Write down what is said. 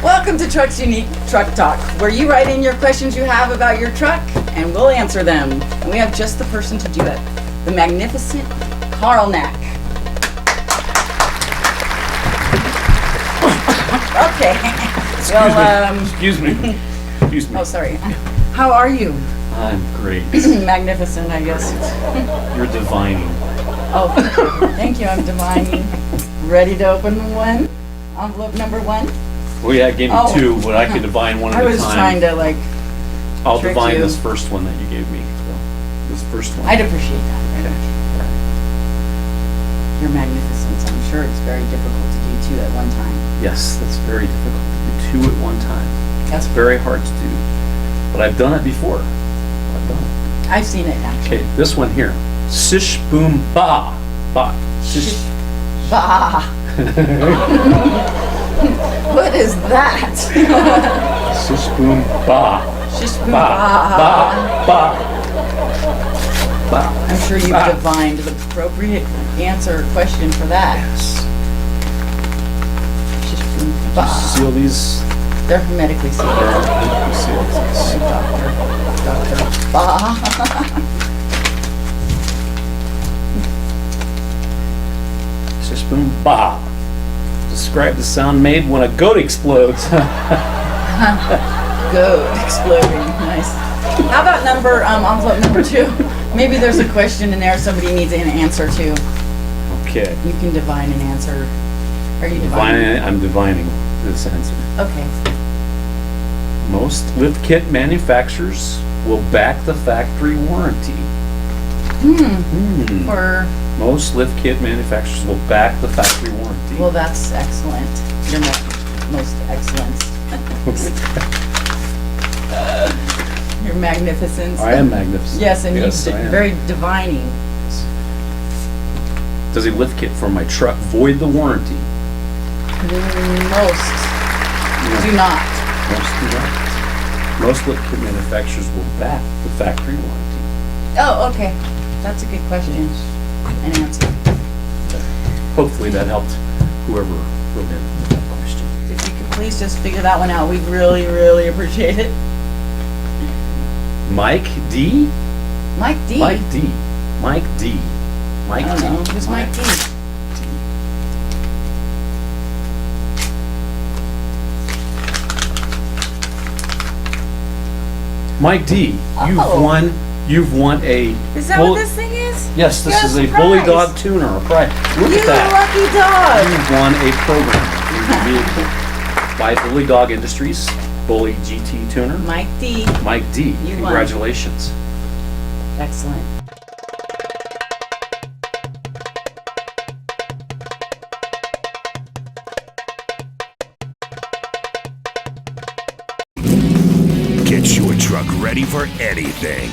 Welcome to Truck's Unique Truck Talk, where you write in your questions you have about your truck, and we'll answer them. And we have just the person to do it, the magnificent Carl Knack. Okay. Excuse me. Excuse me. Oh, sorry. How are you? I'm great. Magnificent, I guess. You're divining. Oh, thank you. I'm divining. Ready to open one? Envelope number one? Well, yeah, it gave me two, but I could divine one at a time. I was trying to I'll trick divine you. this first one that you gave me. So, this first one. I'd appreciate that. Your magnificence. I'm sure it's very difficult to do two at one time. Yes, that's very difficult to do two at one time. That's Very hard to do. But I've done it before. I've done it. I've seen it actually. Okay, this one here. Sish boom ba. Ba. Sish. Bah. What is that? Sish boom ba. Shish boom Ba. bah. Ba. Ba. Ba. I'm sure you've Ba. divined the appropriate answer or question for that. Yes. Shish boom bah. Seal these. They're hermetically sealed. Seal these. Dr. Bah. Shish boom ba. Describe the sound made when a goat explodes. Goat exploding. Nice. How about envelope number two? Maybe there's a question in there somebody needs an answer to. Okay. You can divine an answer. Are you divining? I'm divining this answer. Okay. Most lift kit manufacturers will back the factory warranty. Or, Most lift kit manufacturers will back the factory warranty. well, that's excellent. You're most excellent. You're magnificent. I am magnificent. Yes, and Yes, I you're am. very divining. Does a lift kit for my truck void the warranty? Most do not. Most do not. Most lift kit manufacturers will back the factory warranty. Oh, okay. That's a good question and answer. Hopefully that helped whoever wrote in that question. If you could please just figure that one out, we'd really, really appreciate it. Mike D? Mike D. Mike D. Mike D. Mike I don't D. know. Who's Mike D? Mike D, you've won a... Is that what this thing is? Yes, this is a prize. Bully Dog tuner, a prize. Look You at that. lucky dog. You've won a program by Bully Dog Industries, Bully GT tuner. Mike D. Mike D, You won. congratulations. Excellent. Get your truck ready for anything.